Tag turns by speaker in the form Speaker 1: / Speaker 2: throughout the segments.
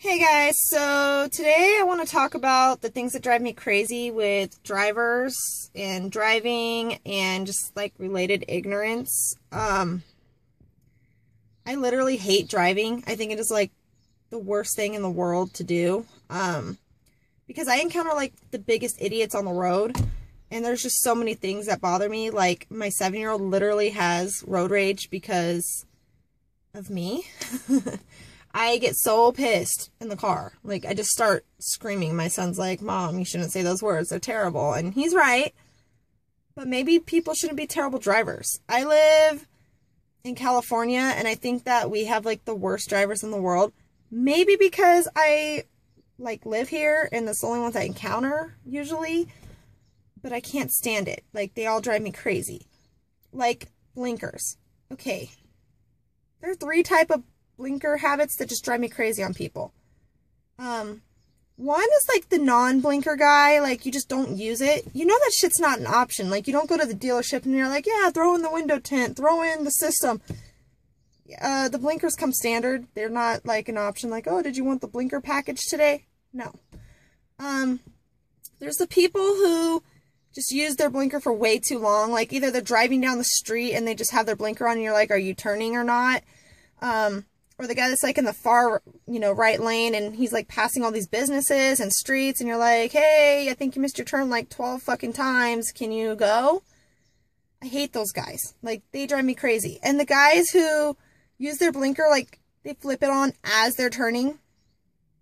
Speaker 1: Hey guys, so today I want to talk about the things that drive me crazy with drivers and driving and just like related ignorance. I literally hate driving. I think it is like the worst thing in the world to do. Because I encounter like the biggest idiots on the road and there's just so many things that bother me. Like my 7-year-old literally has road rage because of me. I get so pissed in the car. Like, I just start screaming. My son's like, Mom, you shouldn't say those words. They're terrible. And he's right. But maybe people shouldn't be terrible drivers. I live in California, and I think that we have, like, the worst drivers in the world. Maybe because I, like, live here, and that's the only ones I encounter, usually. But I can't stand it. Like, they all drive me crazy. Like, blinkers. Okay. There are 3 types of blinker habits that just drive me crazy on people. One is like the non-blinker guy, like you just don't use it. You know that shit's not an option. Like you don't go to the dealership and you're like, yeah, throw in the window tint, throw in the system. The blinkers come standard. They're not like an option like, oh, did you want the blinker package today? No. There's the people who just use their blinker for way too long. Like either they're driving down the street and they just have their blinker on and you're like, are you turning or not? Or the guy that's like in the far, right lane and he's like passing all these businesses and streets and you're like, hey, I think you missed your turn like 12 fucking times. Can you go? I hate those guys. Like, they drive me crazy. And the guys who use their blinker, like, they flip it on as they're turning.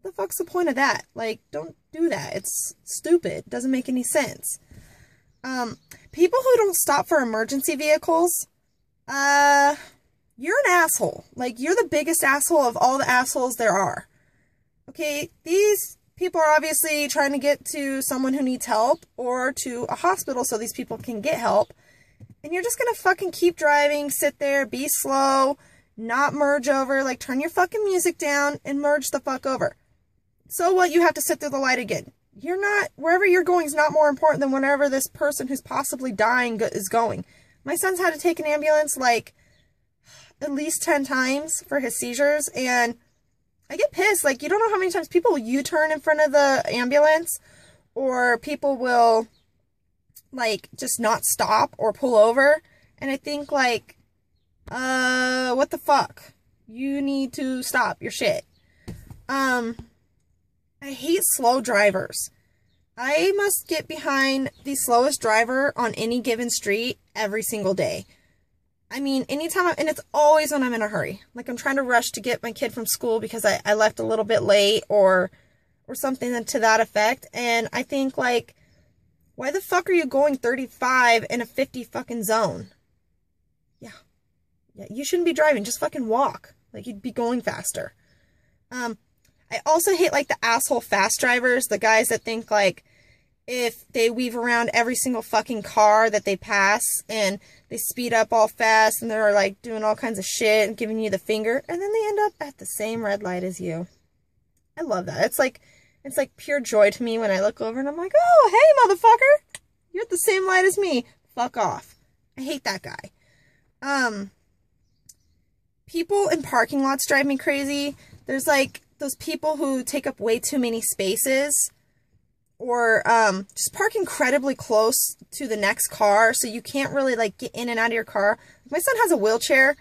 Speaker 1: The fuck's the point of that? Like, don't do that. It's stupid. It doesn't make any sense. People who don't stop for emergency vehicles, you're an asshole. Like, you're the biggest asshole of all the assholes there are. Okay, these people are obviously trying to get to someone who needs help or to a hospital so these people can get help. And you're just gonna fucking keep driving, sit there, be slow, not merge over, like turn your fucking music down and merge the fuck over. So what, you have to sit through the light again. You're not, wherever you're going is not more important than wherever this person who's possibly dying is going. My son's had to take an ambulance like at least 10 times for his seizures, and I get pissed. Like, you don't know how many times people will U-turn in front of the ambulance, or people will, like, just not stop or pull over, and I think, like, what the fuck? You need to stop your shit. I hate slow drivers. I must get behind the slowest driver on any given street every single day. I mean, anytime, and it's always when I'm in a hurry. Like, I'm trying to rush to get my kid from school because I left a little bit late or something to that effect. And I think, like, why the fuck are you going 35 in a 50 fucking zone? Yeah, you shouldn't be driving. Just fucking walk. Like, you'd be going faster. I also hate, like, the asshole fast drivers. The guys that think, like, if they weave around every single fucking car that they pass and they speed up all fast and they're like doing all kinds of shit and giving you the finger and then they end up at the same red light as you. I love that. It's like pure joy to me when I look over and I'm like, oh, hey, motherfucker, you're at the same light as me. Fuck off. I hate that guy. People in parking lots drive me crazy. There's like those people who take up way too many spaces. Or just park incredibly close to the next car so you can't really, like, get in and out of your car. My son has a wheelchair.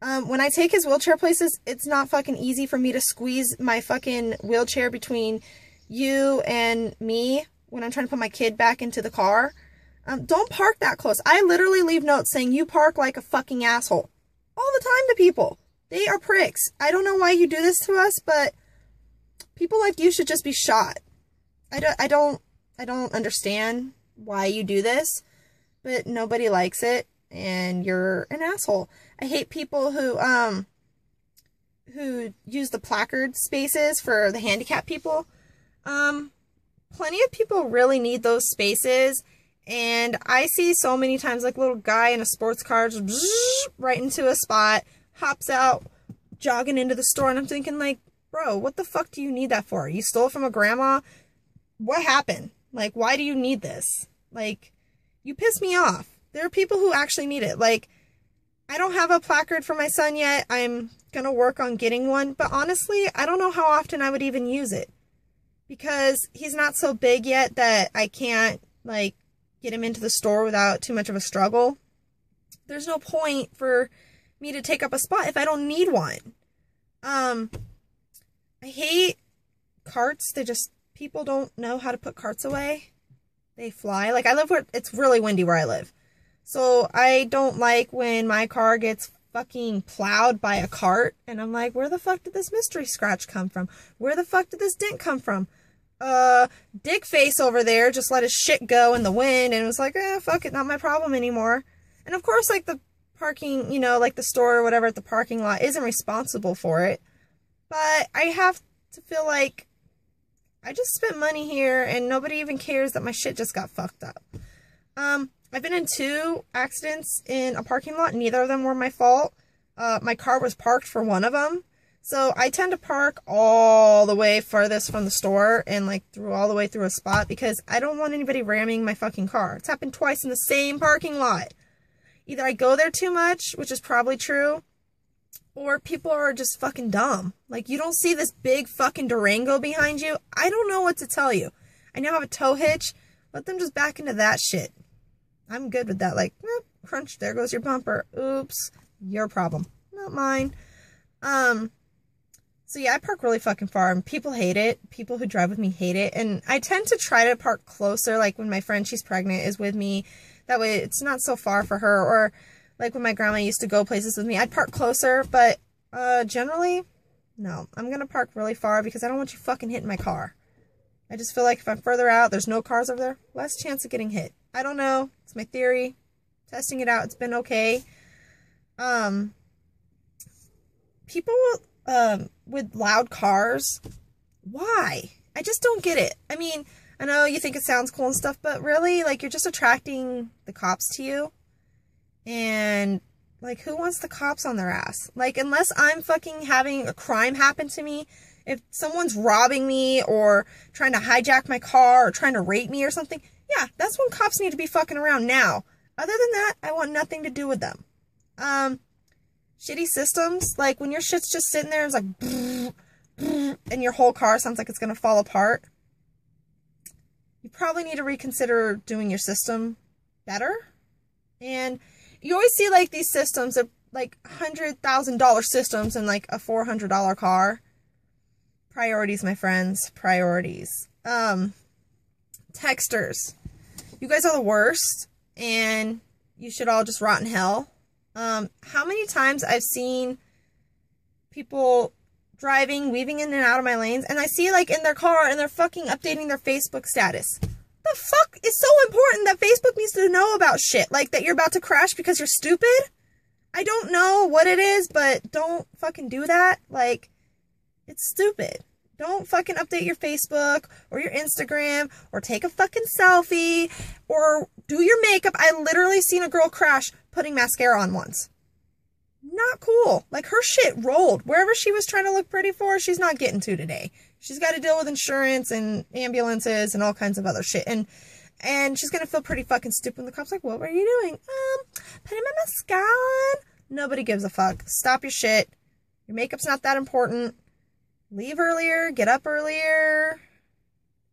Speaker 1: When I take his wheelchair places, it's not fucking easy for me to squeeze my fucking wheelchair between you and me when I'm trying to put my kid back into the car. Don't park that close. I literally leave notes saying you park like a fucking asshole. All the time to people. They are pricks. I don't know why you do this to us, but people like you should just be shot. I don't understand why you do this, but nobody likes it, and you're an asshole. I hate people who use the placard spaces for the handicapped people. Plenty of people really need those spaces, and I see so many times, like, little guy in a sports car just right into a spot, hops out, jogging into the store, and I'm thinking, like, bro, what the fuck do you need that for? You stole from a grandma? What happened? Like, why do you need this? Like, you piss me off. There are people who actually need it. Like, I don't have a placard for my son yet. I'm gonna work on getting one, but honestly, I don't know how often I would even use it. Because he's not so big yet that I can't, like, get him into the store without too much of a struggle. There's no point for me to take up a spot if I don't need one. I hate carts. People don't know how to put carts away. They fly. Like, I live where it's really windy where I live. So I don't like when my car gets fucking plowed by a cart. And I'm like, where the fuck did this mystery scratch come from? Where the fuck did this dent come from? Dick face over there just let his shit go in the wind. And it was like, fuck it, not my problem anymore. And of course, like, the parking, you know, like the store or whatever at the parking lot isn't responsible for it. But I have to feel like I just spent money here and nobody even cares that my shit just got fucked up. I've been in 2 accidents in a parking lot. Neither of them were my fault. My car was parked for one of them. So I tend to park all the way farthest from the store and like all the way through a spot because I don't want anybody ramming my fucking car. It's happened twice in the same parking lot. Either I go there too much, which is probably true, or people are just fucking dumb. Like, you don't see this big fucking Durango behind you. I don't know what to tell you. I now have a tow hitch. Let them just back into that shit. I'm good with that. Like, crunch, there goes your bumper. Oops, your problem, not mine. So yeah, I park really fucking far, and people hate it. People who drive with me hate it, and I tend to try to park closer, like when my friend, she's pregnant, is with me. That way it's not so far for her, or like when my grandma used to go places with me, I'd park closer, but generally, no. I'm gonna park really far because I don't want you fucking hitting my car. I just feel like if I'm further out, there's no cars over there, less chance of getting hit. I don't know. It's my theory. Testing it out. It's been okay. People with loud cars, why? I just don't get it. I mean, I know you think it sounds cool and stuff, but really, like, you're just attracting the cops to you. And, like, who wants the cops on their ass? Like, unless I'm fucking having a crime happen to me, if someone's robbing me or trying to hijack my car or trying to rape me or something, yeah, that's when cops need to be fucking around now. Other than that, I want nothing to do with them. Shitty systems, like when your shit's just sitting there and it's like, and your whole car sounds like it's gonna fall apart. You probably need to reconsider doing your system better. And you always see like these systems are like $100,000 systems in like a $400 car. Priorities, my friends, priorities. Texters, you guys are the worst, and you should all just rot in hell. How many times I've seen people driving, weaving in and out of my lanes, and I see like in their car and they're fucking updating their Facebook status. The fuck is so important that Facebook needs to know about shit like that you're about to crash because you're stupid? I don't know what it is, but don't fucking do that. Like, it's stupid. Don't fucking update your Facebook or your Instagram or take a fucking selfie or do your makeup. I literally seen a girl crash putting mascara on once. Not cool. Like, her shit rolled. Wherever she was trying to look pretty for, she's not getting to today. She's got to deal with insurance and ambulances and all kinds of other shit. And she's going to feel pretty fucking stupid when the cop's like, what were you doing? Putting my mascara on. Nobody gives a fuck. Stop your shit. Your makeup's not that important. Leave earlier, get up earlier,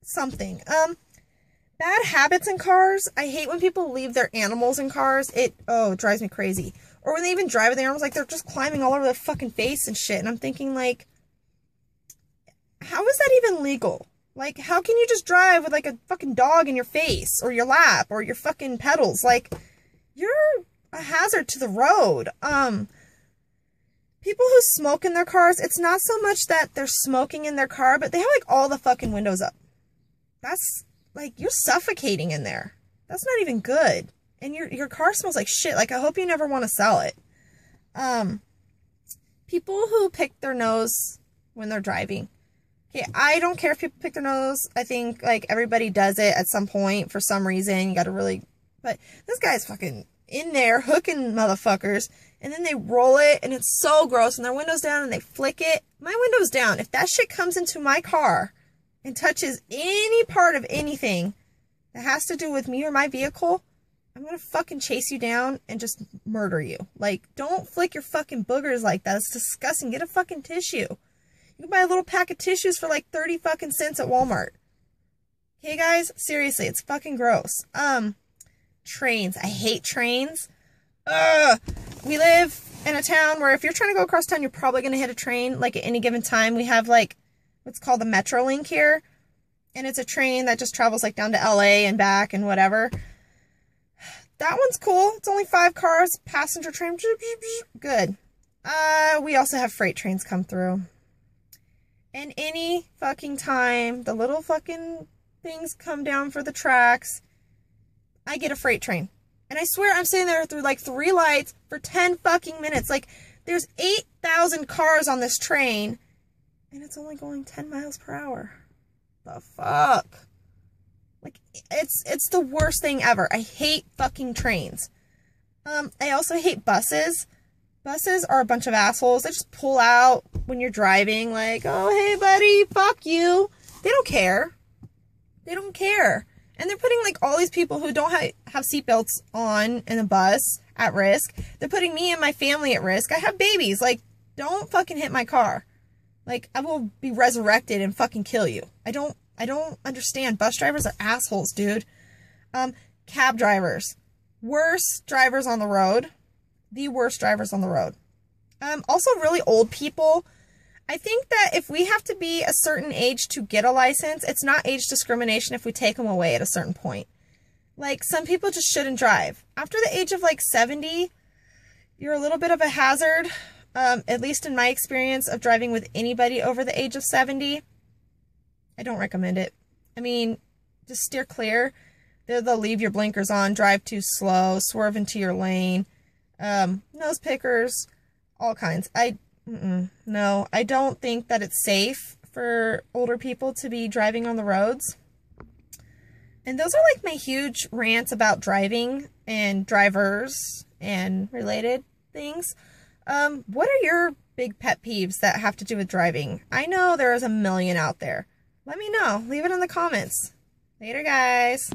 Speaker 1: something. Bad habits in cars. I hate when people leave their animals in cars. It drives me crazy. Or when they even drive with their animals, like they're just climbing all over their fucking face and shit. And I'm thinking, like, how is that even legal? Like, how can you just drive with like a fucking dog in your face or your lap or your fucking pedals? Like, you're a hazard to the road. People who smoke in their cars, it's not so much that they're smoking in their car, but they have, like, all the fucking windows up. That's, like, you're suffocating in there. That's not even good. And your car smells like shit. Like, I hope you never want to sell it. People who pick their nose when they're driving. Okay, I don't care if people pick their nose. I think, like, everybody does it at some point for some reason. You gotta really... But this guy's fucking in there hooking motherfuckers. And then they roll it, and it's so gross, and their window's down, and they flick it. My window's down. If that shit comes into my car and touches any part of anything that has to do with me or my vehicle, I'm gonna fucking chase you down and just murder you. Like, don't flick your fucking boogers like that. It's disgusting. Get a fucking tissue. You can buy a little pack of tissues for like 30 fucking cents at Walmart. Okay, guys? Seriously, it's fucking gross. Trains. I hate trains. We live in a town where if you're trying to go across town, you're probably going to hit a train, like, at any given time. We have, like, what's called the Metro Link here. And it's a train that just travels, like, down to LA and back and whatever. That one's cool. It's only 5 cars. Passenger train. Good. We also have freight trains come through. And any fucking time the little fucking things come down for the tracks, I get a freight train. And I swear I'm sitting there through like 3 lights for 10 fucking minutes. Like, there's 8,000 cars on this train, and it's only going 10 miles per hour. The fuck? Like, it's the worst thing ever. I hate fucking trains. I also hate buses. Buses are a bunch of assholes. They just pull out when you're driving, like, oh, hey, buddy, fuck you. They don't care. They don't care. And they're putting, like, all these people who don't have seatbelts on in a bus at risk. They're putting me and my family at risk. I have babies. Like, don't fucking hit my car. Like, I will be resurrected and fucking kill you. I don't understand. Bus drivers are assholes, dude. Cab drivers. Worst drivers on the road. The worst drivers on the road. Also, really old people. I think that if we have to be a certain age to get a license, it's not age discrimination if we take them away at a certain point. Like, some people just shouldn't drive. After the age of, like, 70, you're a little bit of a hazard. At least in my experience of driving with anybody over the age of 70. I don't recommend it. I mean, just steer clear. They'll leave your blinkers on, drive too slow, swerve into your lane, nose pickers, all kinds. No, I don't think that it's safe for older people to be driving on the roads. And those are like my huge rants about driving and drivers and related things. What are your big pet peeves that have to do with driving? I know there is a million out there. Let me know. Leave it in the comments. Later, guys.